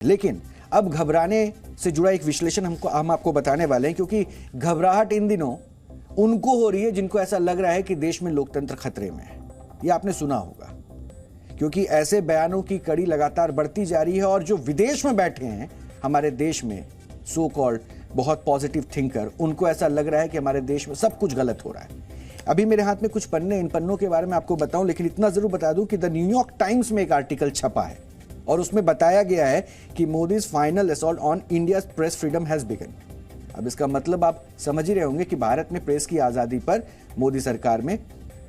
लेकिन अब घबराने से जुड़ा एक विश्लेषण हम आपको बताने वाले हैं, क्योंकि घबराहट इन दिनों उनको हो रही है जिनको ऐसा लग रहा है कि देश में लोकतंत्र खतरे में है। ये आपने सुना होगा, क्योंकि ऐसे बयानों की कड़ी लगातार बढ़ती जा रही है और जो विदेश में बैठे हैं हमारे देश में सो कॉल्ड बहुत पॉजिटिव थिंकर, उनको ऐसा लग रहा है कि हमारे देश में सब कुछ गलत हो रहा है। अभी मेरे हाथ में कुछ पन्ने, इन पन्नों के बारे में आपको बताऊं, लेकिन इतना जरूर बता दूं कि द न्यूयॉर्क टाइम्स में एक आर्टिकल छपा है और उसमें बताया गया है कि Modi's final assault on India's press freedom has begin. अब इसका मतलब आप समझ ही रहे होंगे कि भारत में प्रेस की आजादी पर मोदी सरकार में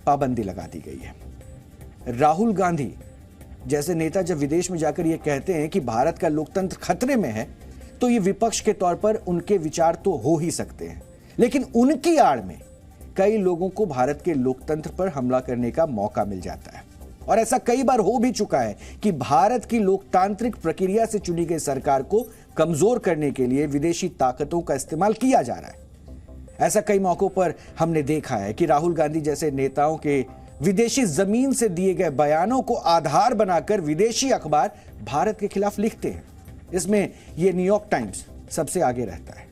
पाबंदी लगा दी गई है। राहुल गांधी जैसे नेता जब विदेश में जाकर यह कहते हैं कि भारत का लोकतंत्र खतरे में है, तो ये विपक्ष के तौर पर उनके विचार तो हो ही सकते हैं, लेकिन उनकी आड़ में कई लोगों को भारत के लोकतंत्र पर हमला करने का मौका मिल जाता है। और ऐसा कई बार हो भी चुका है कि भारत की लोकतांत्रिक प्रक्रिया से चुनी गई सरकार को कमजोर करने के लिए विदेशी ताकतों का इस्तेमाल किया जा रहा है। ऐसा कई मौकों पर हमने देखा है कि राहुल गांधी जैसे नेताओं के विदेशी जमीन से दिए गए बयानों को आधार बनाकर विदेशी अखबार भारत के खिलाफ लिखते हैं। इसमें यह न्यूयॉर्क टाइम्स सबसे आगे रहता है।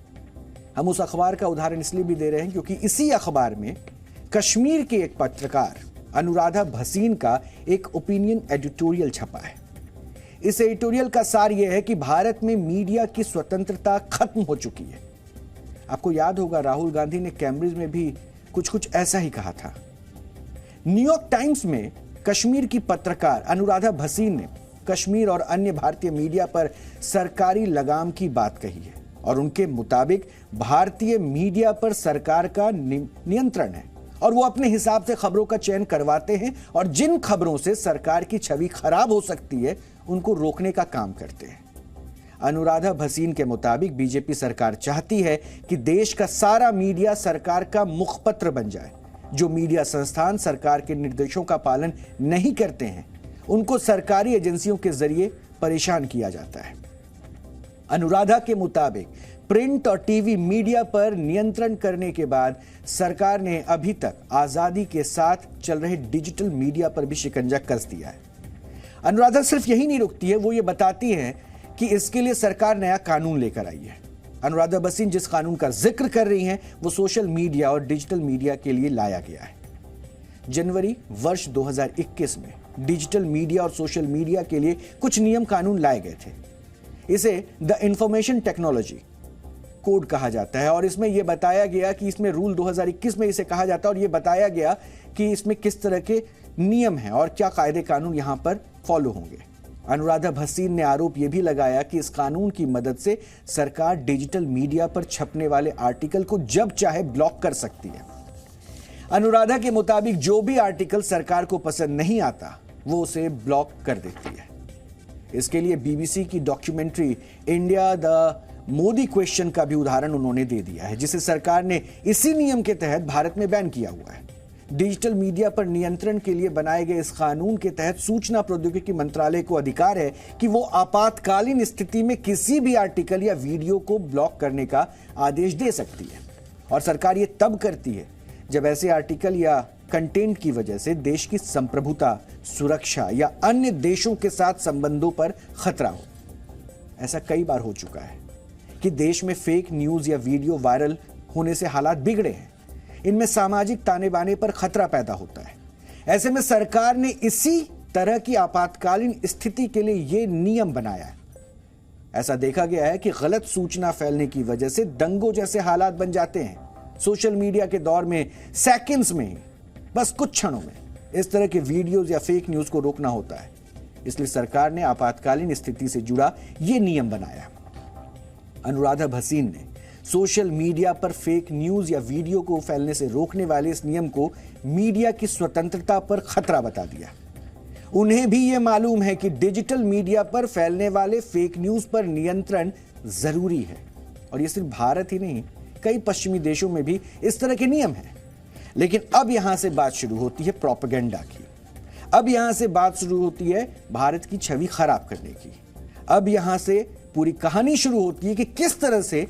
हम उस अखबार का उदाहरण इसलिए भी दे रहे हैं क्योंकि इसी अखबार में कश्मीर के एक पत्रकार अनुराधा भसीन का एक ओपिनियन एडिटोरियल छपा है। इस एडिटोरियल का सार यह है कि भारत में मीडिया की स्वतंत्रता खत्म हो चुकी है। आपको याद होगा राहुल गांधी ने कैम्ब्रिज में भी कुछ ऐसा ही कहा था। न्यूयॉर्क टाइम्स में कश्मीर की पत्रकार अनुराधा भसीन ने कश्मीर और अन्य भारतीय मीडिया पर सरकारी लगाम की बात कही है और उनके मुताबिक भारतीय मीडिया पर सरकार का नियंत्रण है और वो अपने हिसाब से खबरों का चयन करवाते हैं और जिन खबरों से सरकार की छवि खराब हो सकती है उनको रोकने का काम करते हैं। अनुराधा भसीन के मुताबिक बीजेपी सरकार चाहती है कि देश का सारा मीडिया सरकार का मुखपत्र बन जाए। जो मीडिया संस्थान सरकार के निर्देशों का पालन नहीं करते हैं उनको सरकारी एजेंसियों के जरिए परेशान किया जाता है। अनुराधा के मुताबिक प्रिंट और टीवी मीडिया पर नियंत्रण करने के बाद सरकार ने अभी तक आजादी के साथ चल रहे डिजिटल मीडिया पर भी शिकंजा कस दिया है। अनुराधा सिर्फ यही नहीं रुकती है, वो ये बताती हैं कि इसके लिए सरकार नया कानून लेकर आई है। अनुराधा भसीन जिस कानून का जिक्र कर रही हैं वो सोशल मीडिया और डिजिटल मीडिया के लिए लाया गया है। जनवरी वर्ष 2021 में डिजिटल मीडिया और सोशल मीडिया के लिए कुछ नियम कानून लाए गए थे। इसे द इंफॉर्मेशन टेक्नोलॉजी कोड कहा जाता है और इसमें यह बताया गया कि इसमें रूल 2021 में इसे कहा जाता है और यह बताया गया कि इसमें किस तरह के नियम हैं और क्या कायदे कानून यहां पर फॉलो होंगे। अनुराधा भसीन ने आरोप यह भी लगाया कि इस कानून की मदद से सरकार डिजिटल मीडिया पर छपने वाले आर्टिकल को जब चाहे ब्लॉक कर सकती है। अनुराधा के मुताबिक जो भी आर्टिकल सरकार को पसंद नहीं आता वो उसे ब्लॉक कर देती है। इसके लिए बीबीसी की documentary India the Modi question का भी उदाहरण उन्होंने दे दिया है, जिसे सरकार ने इसी नियम के तहत भारत में बैन किया हुआ है। डिजिटल मीडिया पर नियंत्रण के लिए बनाए गए इस कानून के तहत सूचना प्रौद्योगिकी मंत्रालय को अधिकार है कि वो आपातकालीन स्थिति में किसी भी आर्टिकल या वीडियो को ब्लॉक करने का आदेश दे सकती है और सरकार ये तब करती है जब ऐसे आर्टिकल या कंटेंट की वजह से देश की संप्रभुता, सुरक्षा या अन्य देशों के साथ संबंधों पर खतरा हो। ऐसा कई बार हो चुका है कि देश में फेक न्यूज या वीडियो वायरल होने से हालात बिगड़े हैं। इनमें सामाजिक ताने बाने पर खतरा पैदा होता है। ऐसे में सरकार ने इसी तरह की आपातकालीन स्थिति के लिए यह नियम बनाया है। ऐसा देखा गया है कि गलत सूचना फैलने की वजह से दंगों जैसे हालात बन जाते हैं। सोशल मीडिया के दौर में सेकंड्स में, बस कुछ क्षणों में इस तरह के वीडियोज या फेक न्यूज को रोकना होता है। इसलिए सरकार ने आपातकालीन स्थिति से जुड़ा यह नियम बनाया। अनुराधा भसीन ने सोशल मीडिया पर फेक न्यूज या वीडियो को फैलने से रोकने वाले इस नियम को मीडिया की स्वतंत्रता पर खतरा बता दिया। उन्हें भी यह मालूम है कि डिजिटल मीडिया पर फैलने वाले फेक न्यूज पर नियंत्रण जरूरी है और यह सिर्फ भारत ही नहीं, कई पश्चिमी देशों में भी इस तरह के नियम हैं। लेकिन अब यहां से बात शुरू होती है प्रोपेगेंडा की। अब यहां से बात शुरू होती है भारत की छवि खराब करने की। अब यहां से पूरी कहानी शुरू होती है कि किस तरह से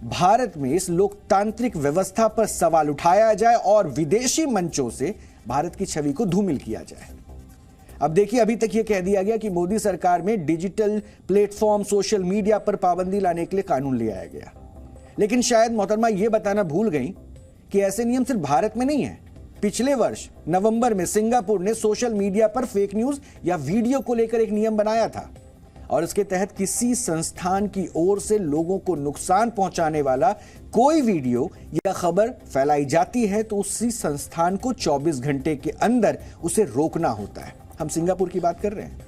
भारत में इस लोकतांत्रिक व्यवस्था पर सवाल उठाया जाए और विदेशी मंचों से भारत की छवि को धूमिल किया जाए। अब देखिए, अभी तक यह कह दिया गया कि मोदी सरकार में डिजिटल प्लेटफॉर्म, सोशल मीडिया पर पाबंदी लाने के लिए कानून ले आया गया। लेकिन शायद मोहतरमा यह बताना भूल गई कि ऐसे नियम सिर्फ भारत में नहीं है। पिछले वर्ष नवंबर में सिंगापुर ने सोशल मीडिया पर फेक न्यूज या वीडियो को लेकर एक नियम बनाया था, और इसके तहत किसी संस्थान की ओर से लोगों को नुकसान पहुंचाने वाला कोई वीडियो या खबर फैलाई जाती है तो उसी संस्थान को 24 घंटे के अंदर उसे रोकना होता है। हम सिंगापुर की बात कर रहे हैं।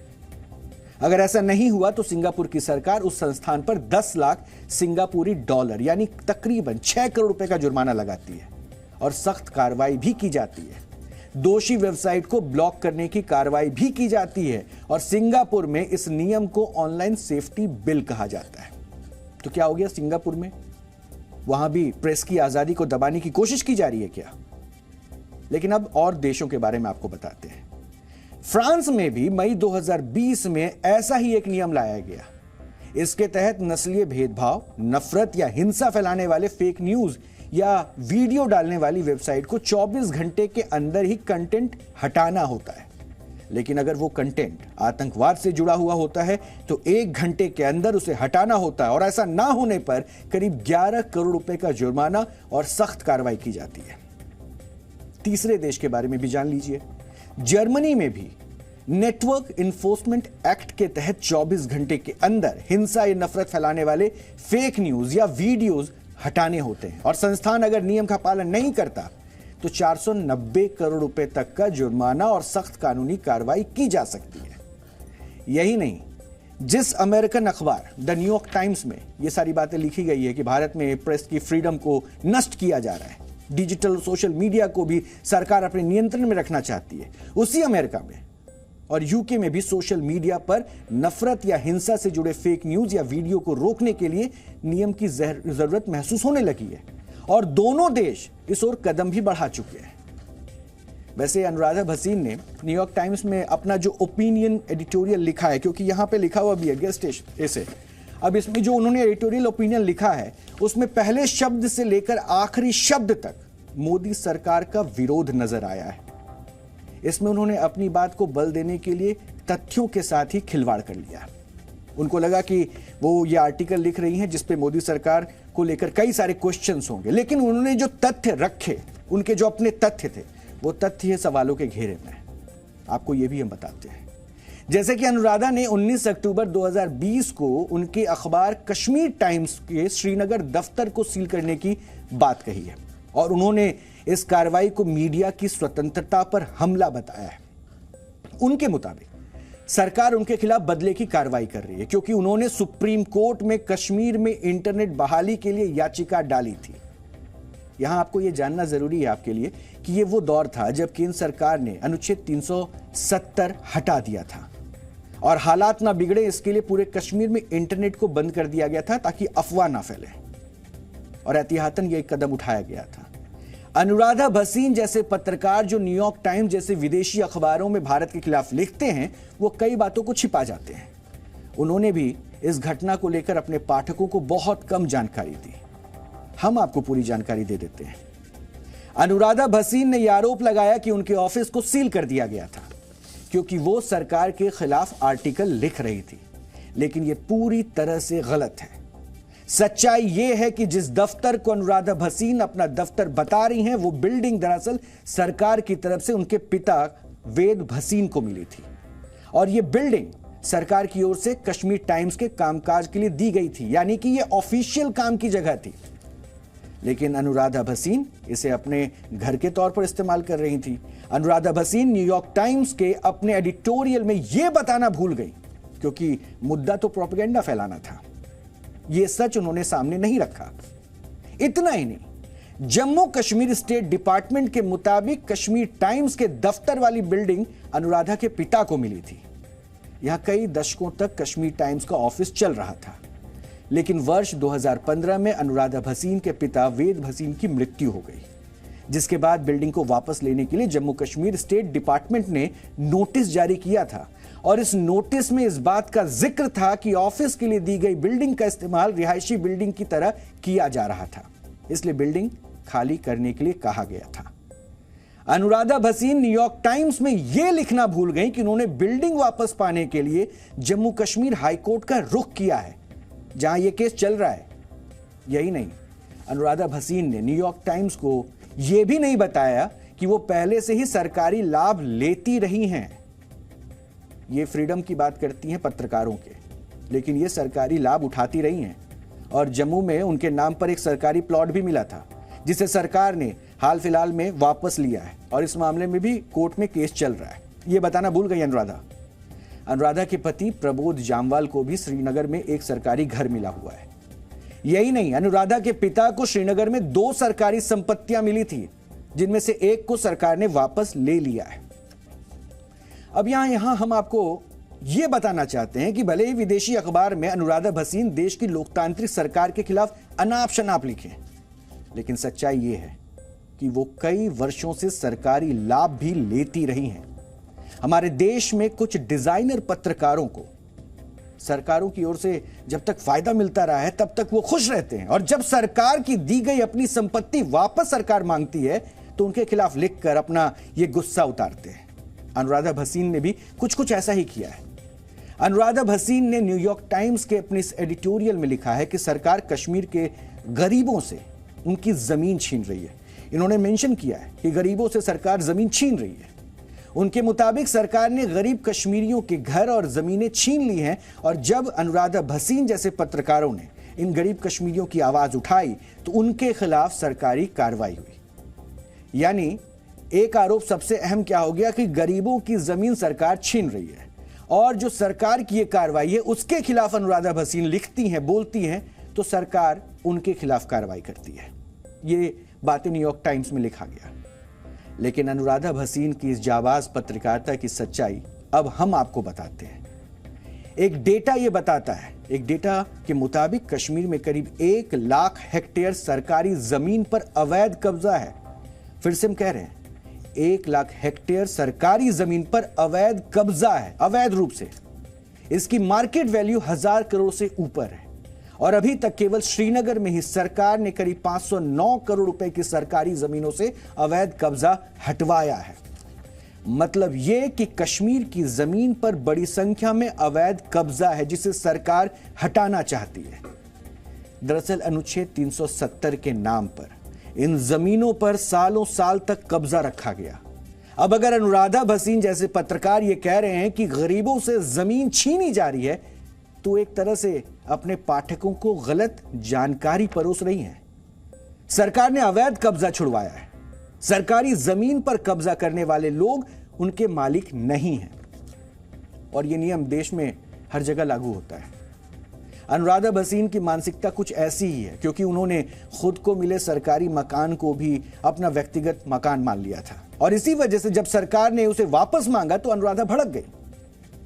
अगर ऐसा नहीं हुआ तो सिंगापुर की सरकार उस संस्थान पर 10 लाख सिंगापुरी डॉलर यानी तकरीबन 6 करोड़ रुपए का जुर्माना लगाती है और सख्त कार्रवाई भी की जाती है। दोषी वेबसाइट को ब्लॉक करने की कार्रवाई भी की जाती है और सिंगापुर में इस नियम को ऑनलाइन सेफ्टी बिल कहा जाता है। तो क्या हो गया सिंगापुर में? वहां भी प्रेस की आजादी को दबाने की कोशिश की जा रही है क्या? लेकिन अब और देशों के बारे में आपको बताते हैं। फ्रांस में भी मई 2020 में ऐसा ही एक नियम लाया गया। इसके तहत नस्लीय भेदभाव, नफरत या हिंसा फैलाने वाले फेक न्यूज या वीडियो डालने वाली वेबसाइट को 24 घंटे के अंदर ही कंटेंट हटाना होता है। लेकिन अगर वो कंटेंट आतंकवाद से जुड़ा हुआ होता है तो 1 घंटे के अंदर उसे हटाना होता है, और ऐसा ना होने पर करीब 11 करोड़ रुपए का जुर्माना और सख्त कार्रवाई की जाती है। तीसरे देश के बारे में भी जान लीजिए। जर्मनी में भी नेटवर्क इन्फोर्समेंट एक्ट के तहत 24 घंटे के अंदर हिंसा या नफरत फैलाने वाले फेक न्यूज या वीडियोज हटाने होते हैं, और संस्थान अगर नियम का पालन नहीं करता तो 490 करोड़ रुपए तक का जुर्माना और सख्त कानूनी कार्रवाई की जा सकती है। यही नहीं, जिस अमेरिकन अखबार द न्यूयॉर्क टाइम्स में यह सारी बातें लिखी गई है कि भारत में प्रेस की फ्रीडम को नष्ट किया जा रहा है, डिजिटल सोशल मीडिया को भी सरकार अपने नियंत्रण में रखना चाहती है, उसी अमेरिका में और यूके में भी सोशल मीडिया पर नफरत या हिंसा से जुड़े फेक न्यूज या वीडियो को रोकने के लिए नियम की जरूरत महसूस होने लगी है, और दोनों देश इस ओर कदम भी बढ़ा चुके हैं। वैसे अनुराधा भसीन ने न्यूयॉर्क टाइम्स में अपना जो ओपिनियन एडिटोरियल लिखा है, क्योंकि यहां पे लिखा हुआ भी है गेस्ट ऐसे, अब इसमें जो उन्होंने एडिटोरियल ओपिनियन लिखा है उसमें पहले शब्द से लेकर आखिरी शब्द तक मोदी सरकार का विरोध नजर आया है। इसमें उन्होंने अपनी बात को बल देने के लिए तथ्यों के साथ ही खिलवाड़ कर लिया। उनको लगा कि वो ये आर्टिकल लिख रही हैं जिसपे मोदी सरकार को लेकर कई सारे क्वेश्चंस होंगे, लेकिन उन्होंने जो तथ्य रखे, उनके जो अपने तथ्य थे, वो तथ्य सवालों के घेरे में। आपको ये भी हम बताते हैं। जैसे कि अनुराधा ने 19 अक्टूबर 2020 को उनके अखबार कश्मीर टाइम्स के श्रीनगर दफ्तर को सील करने की बात कही है, और उन्होंने इस कार्रवाई को मीडिया की स्वतंत्रता पर हमला बताया है। उनके मुताबिक सरकार उनके खिलाफ बदले की कार्रवाई कर रही है, क्योंकि उन्होंने सुप्रीम कोर्ट में कश्मीर में इंटरनेट बहाली के लिए याचिका डाली थी। यहां आपको यह जानना जरूरी है आपके लिए कि यह वो दौर था जब केंद्र सरकार ने अनुच्छेद 370 हटा दिया था, और हालात ना बिगड़े इसके लिए पूरे कश्मीर में इंटरनेट को बंद कर दिया गया था ताकि अफवाह ना फैले, और एहतियातन यह कदम उठाया गया था। अनुराधा भसीन जैसे पत्रकार जो न्यूयॉर्क टाइम्स जैसे विदेशी अखबारों में भारत के खिलाफ लिखते हैं, वो कई बातों को छिपा जाते हैं। उन्होंने भी इस घटना को लेकर अपने पाठकों को बहुत कम जानकारी दी। हम आपको पूरी जानकारी दे देते हैं। अनुराधा भसीन ने यह आरोप लगाया कि उनके ऑफिस को सील कर दिया गया था क्योंकि वो सरकार के खिलाफ आर्टिकल लिख रही थी, लेकिन यह पूरी तरह से गलत है। सच्चाई यह है कि जिस दफ्तर को अनुराधा भसीन अपना दफ्तर बता रही हैं, वो बिल्डिंग दरअसल सरकार की तरफ से उनके पिता वेद भसीन को मिली थी, और यह बिल्डिंग सरकार की ओर से कश्मीर टाइम्स के कामकाज के लिए दी गई थी, यानी कि यह ऑफिशियल काम की जगह थी। लेकिन अनुराधा भसीन इसे अपने घर के तौर पर इस्तेमाल कर रही थी। अनुराधा भसीन न्यूयॉर्क टाइम्स के अपने एडिटोरियल में यह बताना भूल गई, क्योंकि मुद्दा तो प्रोपेगेंडा फैलाना था। यह सच उन्होंने सामने नहीं रखा। इतना ही नहीं, जम्मू कश्मीर स्टेट डिपार्टमेंट के मुताबिक कश्मीर टाइम्स के दफ्तर वाली बिल्डिंग अनुराधा के पिता को मिली थी। यहां कई दशकों तक कश्मीर टाइम्स का ऑफिस चल रहा था, लेकिन वर्ष 2015 में अनुराधा भसीन के पिता वेद भसीन की मृत्यु हो गई, जिसके बाद बिल्डिंग को वापस लेने के लिए जम्मू कश्मीर स्टेट डिपार्टमेंट ने नोटिस जारी किया था, और इस नोटिस में इस बात का जिक्र था कि ऑफिस के लिए दी गई बिल्डिंग का इस्तेमाल रिहायशी बिल्डिंग की तरह किया जा रहा था, इसलिए बिल्डिंग खाली करने के लिए कहा गया था। अनुराधा भसीन न्यूयॉर्क टाइम्स में यह लिखना भूल गई कि उन्होंने बिल्डिंग वापस पाने के लिए जम्मू कश्मीर हाईकोर्ट का रुख किया है, जहां यह केस चल रहा है। यही नहीं, अनुराधा भसीन ने न्यूयॉर्क टाइम्स को यह भी नहीं बताया कि वो पहले से ही सरकारी लाभ लेती रही हैं। ये फ्रीडम की बात करती हैं पत्रकारों के, लेकिन ये सरकारी लाभ उठाती रही हैं। और जम्मू में उनके नाम पर एक सरकारी प्लॉट भी मिला था, जिसे सरकार ने हाल फिलहाल में वापस लिया है और इस मामले में भी कोर्ट में केस चल रहा है। ये बताना भूल गई अनुराधा के पति प्रबोध जामवाल को भी श्रीनगर में एक सरकारी घर मिला हुआ है। यही नहीं, अनुराधा के पिता को श्रीनगर में 2 सरकारी संपत्तियां मिली थी, जिनमें से एक को सरकार ने वापस ले लिया है। अब यहां हम आपको यह बताना चाहते हैं कि भले ही विदेशी अखबार में अनुराधा भसीन देश की लोकतांत्रिक सरकार के खिलाफ अनाप शनाप लिखे, लेकिन सच्चाई यह है कि वो कई वर्षों से सरकारी लाभ भी लेती रही हैं। हमारे देश में कुछ डिजाइनर पत्रकारों को सरकारों की ओर से जब तक फायदा मिलता रहा है तब तक वो खुश रहते हैं, और जब सरकार की दी गई अपनी संपत्ति वापस सरकार मांगती है तो उनके खिलाफ लिखकर अपना ये गुस्सा उतारते हैं। अनुराधा भसीन ने भी कुछ ऐसा ही किया है। अनुराधा भसीन ने न्यूयॉर्क टाइम्स के अपने इस एडिटोरियल में लिखा है कि सरकार कश्मीर के गरीबों से उनकी जमीन छीन रही है। इन्होंने मेंशन किया है कि गरीबों से सरकार जमीन छीन रही है। उनके मुताबिक सरकार ने गरीब कश्मीरियों के घर और जमीनें छीन ली हैं, और जब अनुराधा भसीन जैसे पत्रकारों ने इन गरीब कश्मीरियों की आवाज उठाई तो उनके खिलाफ सरकारी कार्रवाई हुई। यानी एक आरोप सबसे अहम क्या हो गया कि गरीबों की जमीन सरकार छीन रही है, और जो सरकार की यह कार्रवाई है उसके खिलाफ अनुराधा भसीन लिखती हैं, बोलती हैं, तो सरकार उनके खिलाफ कार्रवाई करती है। ये बातें न्यूयॉर्क टाइम्स में लिखा गया। लेकिन अनुराधा भसीन की इस जाबाज पत्रकारिता की सच्चाई अब हम आपको बताते हैं। एक डेटा यह बताता है, एक डेटा के मुताबिक कश्मीर में करीब 1 लाख हेक्टेयर सरकारी जमीन पर अवैध कब्जा है। फिर से हम कह रहे हैं, 1 लाख हेक्टेयर सरकारी जमीन पर अवैध कब्जा है, अवैध रूप से। इसकी मार्केट वैल्यू 1000 करोड़ से ऊपर है, और अभी तक केवल श्रीनगर में ही सरकार ने करीब 509 करोड़ रुपए की सरकारी जमीनों से अवैध कब्जा हटवाया है। मतलब यह कि कश्मीर की जमीन पर बड़ी संख्या में अवैध कब्जा है, जिसे सरकार हटाना चाहती है। दरअसल अनुच्छेद 370 के नाम पर इन जमीनों पर सालों साल तक कब्जा रखा गया। अब अगर अनुराधा भसीन जैसे पत्रकार ये कह रहे हैं कि गरीबों से जमीन छीनी जा रही है, तो एक तरह से अपने पाठकों को गलत जानकारी परोस रही हैं। सरकार ने अवैध कब्जा छुड़वाया है। सरकारी जमीन पर कब्जा करने वाले लोग उनके मालिक नहीं हैं, और यह नियम देश में हर जगह लागू होता है। अनुराधा भसीन की मानसिकता कुछ ऐसी ही है, क्योंकि उन्होंने खुद को मिले सरकारी मकान को भी अपना व्यक्तिगत मकान मान लिया था, और इसी वजह से जब सरकार ने उसे वापस मांगा तो अनुराधा भड़क गई।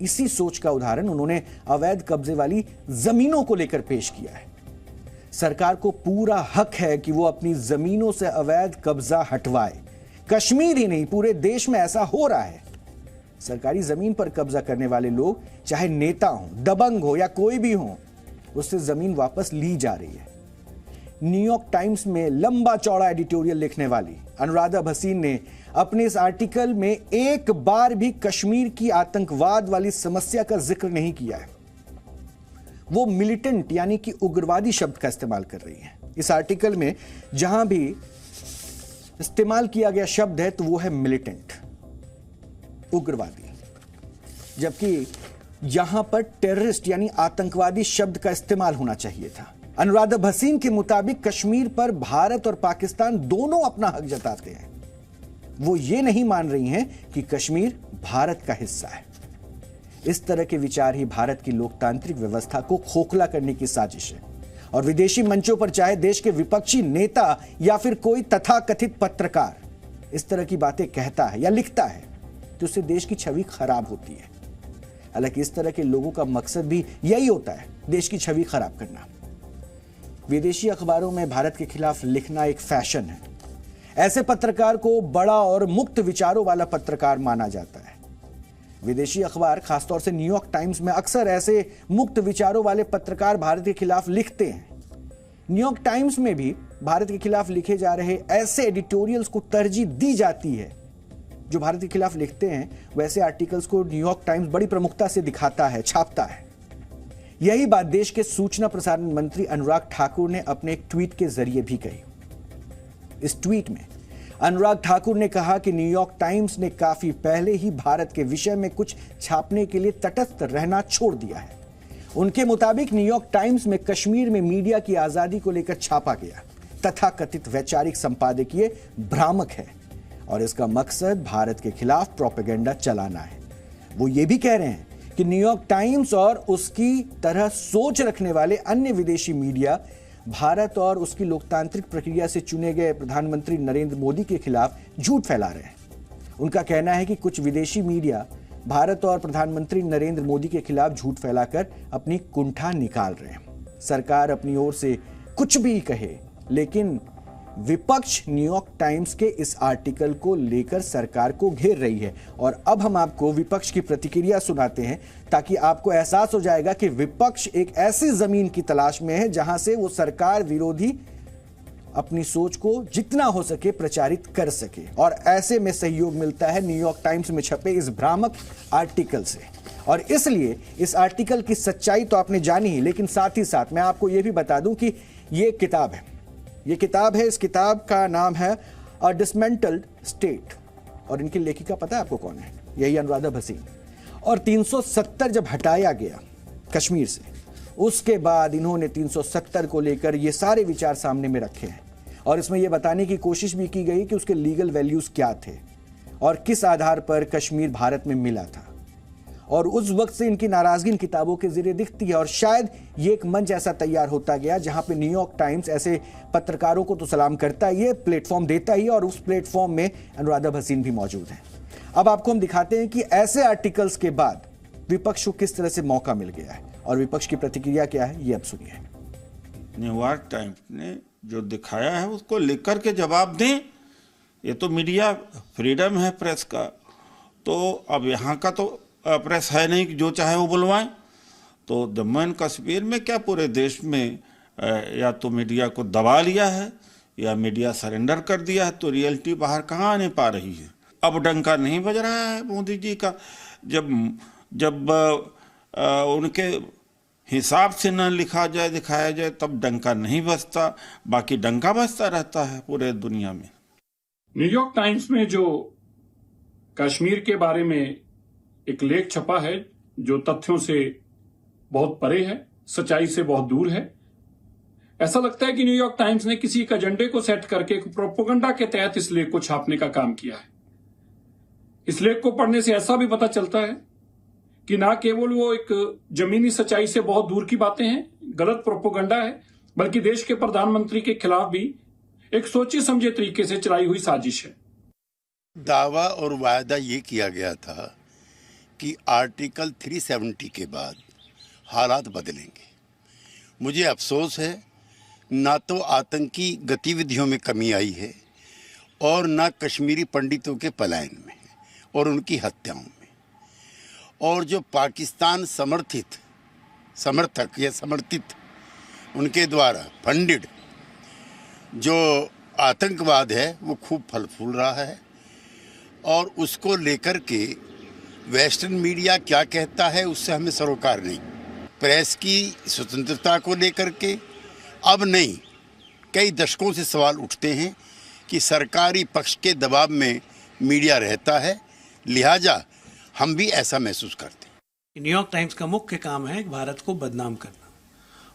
इसी सोच का उदाहरण उन्होंने अवैध कब्जे वाली जमीनों को लेकर पेश किया है। सरकार को पूरा हक है कि वो अपनी जमीनों से अवैध कब्जा हटवाए। कश्मीर ही नहीं, पूरे देश में ऐसा हो रहा है। सरकारी जमीन पर कब्जा करने वाले लोग, चाहे नेता हो, दबंग हो या कोई भी हो, उससे जमीन वापस ली जा रही है। न्यूयॉर्क टाइम्स में लंबा चौड़ा एडिटोरियल लिखने वाली अनुराधा भसीन ने अपने इस आर्टिकल में एक बार भी कश्मीर की आतंकवाद वाली समस्या का जिक्र नहीं किया है। वो मिलिटेंट यानी कि उग्रवादी शब्द का इस्तेमाल कर रही है। इस आर्टिकल में जहां भी इस्तेमाल किया गया शब्द है तो वो है मिलिटेंट, उग्रवादी, जबकि यहां पर टेररिस्ट यानी आतंकवादी शब्द का इस्तेमाल होना चाहिए था। अनुराधा भसीन के मुताबिक कश्मीर पर भारत और पाकिस्तान दोनों अपना हक जताते हैं। वो ये नहीं मान रही हैं कि कश्मीर भारत का हिस्सा है। इस तरह के विचार ही भारत की लोकतांत्रिक व्यवस्था को खोखला करने की साजिश है, और विदेशी मंचों पर चाहे देश के विपक्षी नेता या फिर कोई तथाकथित पत्रकार इस तरह की बातें कहता है या लिखता है तो उससे देश की छवि खराब होती है। हालांकि इस तरह के लोगों का मकसद भी यही होता है, देश की छवि खराब करना। विदेशी अखबारों में भारत के खिलाफ लिखना एक फैशन है। ऐसे पत्रकार को बड़ा और मुक्त विचारों वाला पत्रकार माना जाता है। विदेशी अखबार, खासतौर से न्यूयॉर्क टाइम्स में अक्सर ऐसे मुक्त विचारों वाले पत्रकार भारत के खिलाफ लिखते हैं। न्यूयॉर्क टाइम्स में भी भारत के खिलाफ लिखे जा रहे ऐसे एडिटोरियल्स को तरजीह दी जाती है जो भारत के खिलाफ लिखते हैं वैसे आर्टिकल्स को न्यूयॉर्क टाइम्स बड़ी प्रमुखता से दिखाता है, छापता है। यही बात देश के सूचना प्रसारण मंत्री अनुराग ठाकुर ने अपने एक ट्वीट के जरिए भी कही। इस ट्वीट में अनुराग ठाकुर ने कहा कि न्यूयॉर्क टाइम्स ने काफी पहले ही भारत के विषय में कुछ छापने के लिए तटस्थ रहना छोड़ दिया है। उनके मुताबिक न्यूयॉर्क टाइम्स में कश्मीर में मीडिया की आजादी को लेकर छापा गया तथाकथित वैचारिक संपादकीय भ्रामक है और इसका मकसद भारत के खिलाफ प्रोपेगेंडा चलाना है। वो ये भी कह रहे हैं कि न्यूयॉर्क टाइम्स और उसकी तरह सोच रखने वाले अन्य विदेशी मीडिया भारत और उसकी लोकतांत्रिक प्रक्रिया से चुने गए प्रधानमंत्री नरेंद्र मोदी के खिलाफ झूठ फैला रहे हैं। उनका कहना है कि कुछ विदेशी मीडिया भारत और प्रधानमंत्री नरेंद्र मोदी के खिलाफ झूठ फैलाकर अपनी कुंठा निकाल रहे हैं। सरकार अपनी ओर से कुछ भी कहे, लेकिन विपक्ष न्यूयॉर्क टाइम्स के इस आर्टिकल को लेकर सरकार को घेर रही है। और अब हम आपको विपक्ष की प्रतिक्रिया सुनाते हैं ताकि आपको एहसास हो जाएगा कि विपक्ष एक ऐसी जमीन की तलाश में है जहां से वो सरकार विरोधी अपनी सोच को जितना हो सके प्रचारित कर सके। और ऐसे में सहयोग मिलता है न्यूयॉर्क टाइम्स में छपे इस भ्रामक आर्टिकल से। और इसलिए इस आर्टिकल की सच्चाई तो आपने जानी ही, लेकिन साथ ही साथ मैं आपको यह भी बता दूं कि ये किताब है, ये किताब है। इस किताब का नाम है अ डिसमेंटल्ड स्टेट और इनकी लेखिका पता है आपको कौन है? यही अनुराधा भसीन। और 370 जब हटाया गया कश्मीर से, उसके बाद इन्होंने 370 को लेकर ये सारे विचार सामने में रखे हैं और इसमें यह बताने की कोशिश भी की गई कि उसके लीगल वैल्यूज क्या थे और किस आधार पर कश्मीर भारत में मिला था। और उस वक्त से इनकी नाराजगी इन किताबों के जरिए दिखती है और शायद ये एक मंच ऐसा तैयार होता गया जहां पे न्यूयॉर्क टाइम्स ऐसे पत्रकारों को तो सलाम करता ही है, प्लेटफॉर्म देता ही है और उस प्लेटफॉर्म में अनुराधा भसीन भी मौजूद है। अब आपको हम दिखाते हैं कि ऐसे आर्टिकल्स के बाद विपक्ष को किस तरह से मौका मिल गया है और विपक्ष की प्रतिक्रिया क्या है, ये अब सुनिए। न्यूयॉर्क टाइम्स ने जो दिखाया है उसको लेकर के जवाब दें। ये तो मीडिया फ्रीडम है प्रेस का, तो अब यहाँ का तो प्रेस है नहीं कि जो चाहे वो बुलवाएं। तो जम्मू एंड कश्मीर में क्या पूरे देश में या तो मीडिया को दबा लिया है या मीडिया सरेंडर कर दिया है, तो रियलिटी बाहर कहाँ आने पा रही है। अब डंका नहीं बज रहा है मोदी जी का। जब उनके हिसाब से न लिखा जाए, दिखाया जाए, तब डंका नहीं बजता, बाकी डंका बजता रहता है पूरे दुनिया में। न्यूयॉर्क टाइम्स में जो कश्मीर के बारे में एक लेख छपा है जो तथ्यों से बहुत परे है, सच्चाई से बहुत दूर है। ऐसा लगता है कि न्यूयॉर्क टाइम्स ने किसी एक एजेंडे को सेट करके प्रोपेगेंडा के तहत इस लेख को छापने का काम किया है। इस लेख को पढ़ने से ऐसा भी पता चलता है कि ना केवल वो एक जमीनी सच्चाई से बहुत दूर की बातें हैं, गलत प्रोपेगेंडा है, बल्कि देश के प्रधानमंत्री के खिलाफ भी एक सोचे समझे तरीके से चलाई हुई साजिश है। दावा और वायदा ये किया गया था कि आर्टिकल 370 के बाद हालात बदलेंगे। मुझे अफसोस है, ना तो आतंकी गतिविधियों में कमी आई है और ना कश्मीरी पंडितों के पलायन में और उनकी हत्याओं में। और जो पाकिस्तान समर्थक या समर्थित उनके द्वारा फंडेड जो आतंकवाद है वो खूब फल फूल रहा है और उसको लेकर के वेस्टर्न मीडिया क्या कहता है उससे हमें सरोकार नहीं। प्रेस की स्वतंत्रता को लेकर के अब नहीं, कई दशकों से सवाल उठते हैं कि सरकारी पक्ष के दबाव में मीडिया रहता है, लिहाजा हम भी ऐसा महसूस करते हैं। न्यूयॉर्क टाइम्स का मुख्य काम है भारत को बदनाम करना,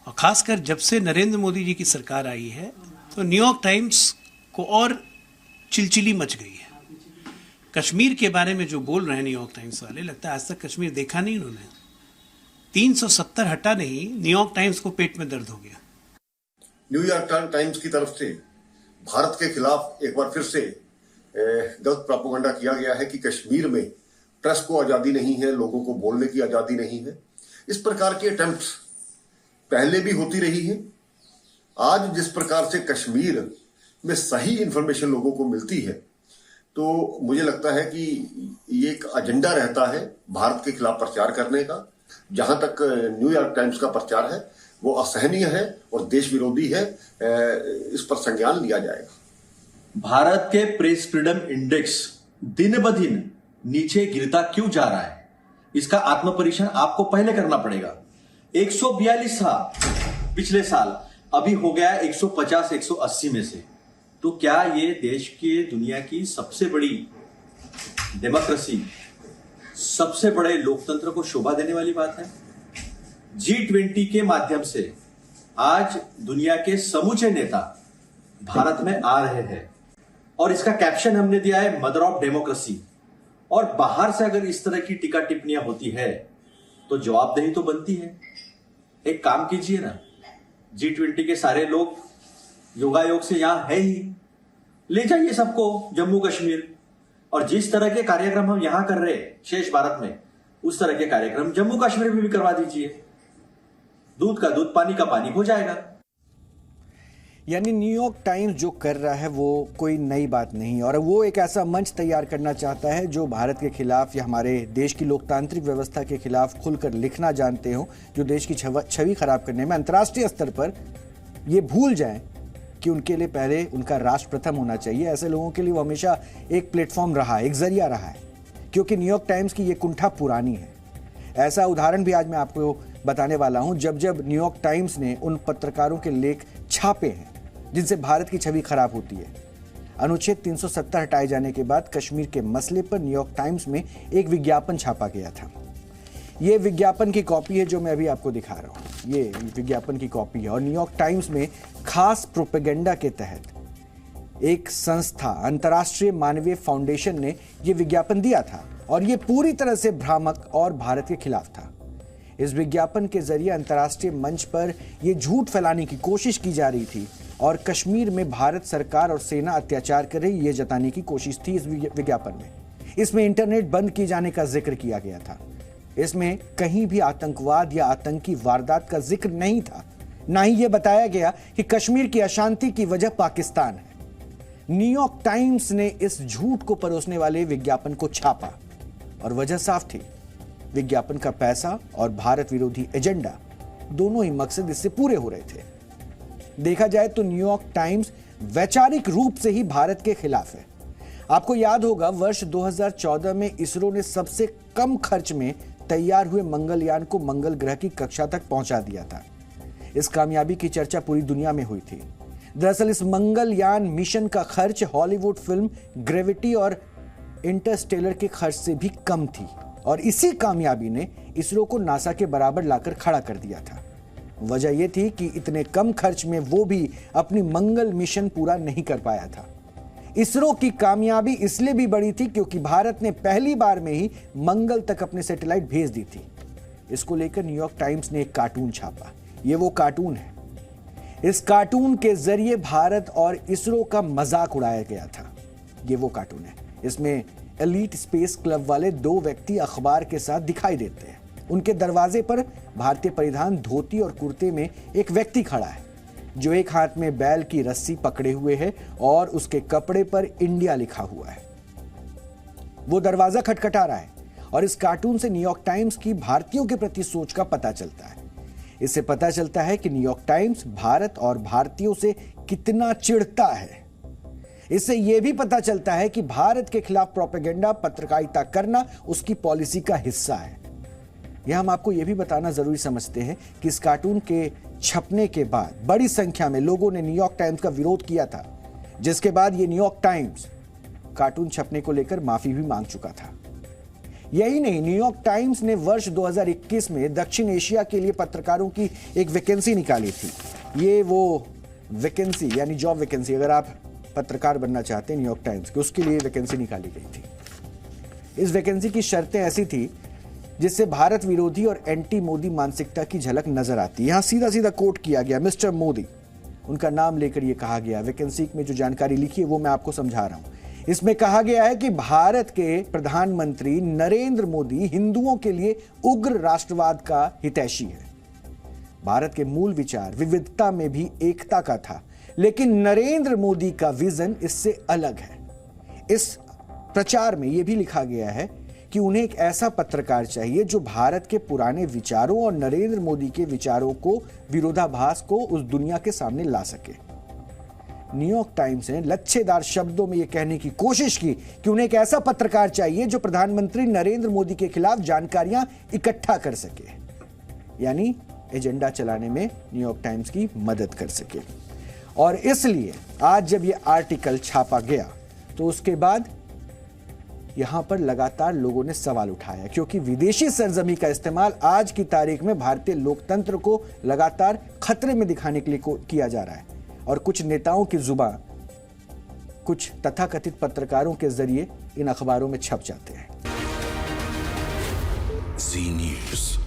और खासकर जब से नरेंद्र मोदी जी की सरकार आई है तो न्यूयॉर्क टाइम्स को और चिलचिली मच गई है। कश्मीर के बारे में जो बोल रहे हैं न्यूयॉर्क टाइम्स वाले, लगता है आज तक कश्मीर देखा नहीं उन्होंने। 370 हटा नहीं, न्यूयॉर्क टाइम्स को पेट में दर्द हो गया। न्यूयॉर्क टाइम्स की तरफ से भारत के खिलाफ एक बार फिर से गलत प्रोपेगेंडा किया गया है कि कश्मीर में प्रेस को आजादी नहीं है, लोगों को बोलने की आजादी नहीं है। इस प्रकार के अटेम्प्ट्स पहले भी होती रही है। आज जिस प्रकार से कश्मीर में सही इंफॉर्मेशन लोगों को मिलती है, तो मुझे लगता है कि ये एक एजेंडा रहता है भारत के खिलाफ प्रचार करने का। जहां तक न्यूयॉर्क टाइम्स का प्रचार है वो असहनीय है और देश विरोधी है, इस पर संज्ञान लिया जाएगा। भारत के प्रेस फ्रीडम इंडेक्स दिन ब दिन नीचे गिरता क्यों जा रहा है, इसका आत्मपरीक्षण आपको पहले करना पड़ेगा। 142 था पिछले साल, अभी हो गया 150-180 में से। तो क्या ये देश की दुनिया की सबसे बड़ी डेमोक्रेसी, सबसे बड़े लोकतंत्र को शोभा देने वाली बात है? G20 के माध्यम से आज दुनिया के समूचे नेता भारत में आ रहे हैं और इसका कैप्शन हमने दिया है मदर ऑफ डेमोक्रेसी। और बाहर से अगर इस तरह की टीका टिप्पणियां होती है तो जवाबदेही तो बनती है। एक काम कीजिए ना, G20 के सारे लोग योगायोग से यहां है ही, ले जाइए सबको जम्मू कश्मीर, और जिस तरह के कार्यक्रम हम यहां कर रहे हैं शेष भारत में, उस तरह के कार्यक्रम जम्मू कश्मीर में भी करवा दीजिए। दूध का दूध, पानी का पानी हो जाएगा। यानी न्यूयॉर्क टाइम्स जो कर रहा है वो कोई नई बात नहीं, और वो एक ऐसा मंच तैयार करना चाहता है जो भारत के खिलाफ या हमारे देश की लोकतांत्रिक व्यवस्था के खिलाफ खुलकर लिखना जानते हो, जो देश की छवि खराब करने में अंतर्राष्ट्रीय स्तर पर ये भूल जाएं कि उनके लिए पहले उनका राष्ट्र प्रथम होना चाहिए। ऐसे लोगों के लिए वो हमेशा एक प्लेटफॉर्म रहा है, एक जरिया रहा है, क्योंकि न्यूयॉर्क टाइम्स की ये कुंठा पुरानी है। ऐसा उदाहरण भी आज मैं आपको बताने वाला हूं, जब न्यूयॉर्क टाइम्स ने उन पत्रकारों के लेख छापे हैं जिनसे भारत की छवि खराब होती है। अनुच्छेद 370 हटाए जाने के बाद कश्मीर के मसले पर न्यूयॉर्क टाइम्स में एक विज्ञापन छापा गया था। ये विज्ञापन की कॉपी है जो मैं अभी आपको दिखा रहा हूं। ये विज्ञापन की कॉपी है और न्यूयॉर्क टाइम्स में खास प्रोपेगेंडा के तहत एक संस्था अंतर्राष्ट्रीय मानवीय फाउंडेशन ने यह विज्ञापन दिया था और यह पूरी तरह से भ्रामक और भारत के खिलाफ था। इस विज्ञापन के जरिए अंतर्राष्ट्रीय मंच पर यह झूठ फैलाने की कोशिश की जा रही थी और कश्मीर में भारत सरकार और सेना अत्याचार कर रही, यह जताने की कोशिश थी इस विज्ञापन में। इसमें इंटरनेट बंद किए जाने का जिक्र किया गया था। इसमें कहीं भी आतंकवाद या आतंकी वारदात का जिक्र नहीं था। ना ही यह बताया गया कि कश्मीर की अशांति की वजह पाकिस्तान है। न्यूयॉर्क टाइम्स ने इस झूठ को परोसने वाले विज्ञापन को छापा और वजह साफ थी। विज्ञापन का पैसा और भारत विरोधी एजेंडा, दोनों ही मकसद इससे पूरे हो रहे थे। देखा जाए तो न्यूयॉर्क टाइम्स वैचारिक रूप से ही भारत के खिलाफ है। आपको याद होगा वर्ष 2014 में इसरो ने सबसे कम खर्च में तैयार हुए मंगलयान को मंगल ग्रह की कक्षा तक पहुंचा दिया था। इस कामयाबी की चर्चा पूरी दुनिया में हुई थी। दरअसल इस मंगलयान मिशन का खर्च हॉलीवुड फिल्म ग्रेविटी और इंटरस्टेलर के खर्च से भी कम थी और इसी कामयाबी ने इसरो को नासा के बराबर लाकर खड़ा कर दिया था। वजह यह थी कि इतने कम खर्च में वो भी अपनी मंगल मिशन पूरा नहीं कर पाया था। इसरो की कामयाबी इसलिए भी बड़ी थी क्योंकि भारत ने पहली बार में ही मंगल तक अपने सैटेलाइट भेज दी थी। इसको लेकर न्यूयॉर्क टाइम्स ने एक कार्टून छापा। ये वो कार्टून है। इस कार्टून के जरिए भारत और इसरो का मजाक उड़ाया गया था। ये वो कार्टून है। इसमें एलीट स्पेस क्लब वाले दो व्यक्ति अखबार के साथ दिखाई देते हैं। उनके दरवाजे पर भारतीय परिधान धोती और कुर्ते में एक व्यक्ति खड़ा है जो एक हाथ में बैल की रस्सी पकड़े हुए है और उसके कपड़े पर इंडिया लिखा हुआ है। वो दरवाजा खटखटा रहा है और इस कार्टून से न्यूयॉर्क टाइम्स की भारतीयों के प्रति सोच का पता चलता है। इससे पता चलता है कि न्यूयॉर्क टाइम्स भारत और भारतीयों से कितना चिढ़ता है। इससे यह भी पता चलता है कि भारत के खिलाफ प्रोपेगेंडा पत्रकारिता करना उसकी पॉलिसी का हिस्सा है। यह हम आपको यह भी बताना जरूरी समझते हैं कि इस कार्टून के छपने के बाद बड़ी संख्या में लोगों ने न्यूयॉर्क टाइम्स का विरोध किया था, जिसके बाद यह न्यूयॉर्क टाइम्स कार्टून छपने को लेकर माफी भी मांग चुका था। यही नहीं, न्यूयॉर्क टाइम्स ने वर्ष 2021 में दक्षिण एशिया के लिए पत्रकारों की एक वैकेंसी निकाली थी। ये वो वैकेंसी यानी जॉब वैकेंसी, अगर आप पत्रकार बनना चाहते हैं न्यूयॉर्क टाइम्स की, उसके लिए वैकेंसी निकाली गई थी। इस वैकेंसी की शर्तें ऐसी थी जिससे भारत विरोधी और एंटी मोदी मानसिकता की झलक नजर आती। यहां सीधा सीधा कोट किया गया, मिस्टर मोदी, उनका नाम लेकर यह कहा गया। वैकेंसी में जो जानकारी लिखी है वो मैं आपको समझा रहा हूं। इसमें कहा गया है कि भारत के प्रधानमंत्री नरेंद्र मोदी हिंदुओं के लिए उग्र राष्ट्रवाद का हितैषी है। भारत के मूल विचार विविधता में भी एकता का था, लेकिन नरेंद्र मोदी का विजन इससे अलग है। इस प्रचार में यह भी लिखा गया है कि उन्हें एक ऐसा पत्रकार चाहिए जो भारत के पुराने विचारों और नरेंद्र मोदी के विचारों को, विरोधाभास को उस दुनिया के सामने ला सके। न्यूयॉर्क टाइम्स ने लच्छेदार शब्दों में यह कहने की कोशिश की कि उन्हें एक ऐसा पत्रकार चाहिए जो प्रधानमंत्री नरेंद्र मोदी के खिलाफ जानकारियां इकट्ठा कर सके, यानी एजेंडा चलाने में न्यूयॉर्क टाइम्स की मदद कर सके। और इसलिए आज जब यह आर्टिकल छापा गया तो उसके बाद यहां पर लगातार लोगों ने सवाल उठाया, क्योंकि विदेशी सरजमी का इस्तेमाल आज की तारीख में भारतीय लोकतंत्र को लगातार खतरे में दिखाने के लिए किया जा रहा है और कुछ नेताओं की जुबान कुछ तथाकथित पत्रकारों के जरिए इन अखबारों में छप जाते हैं। जी न्यूज़।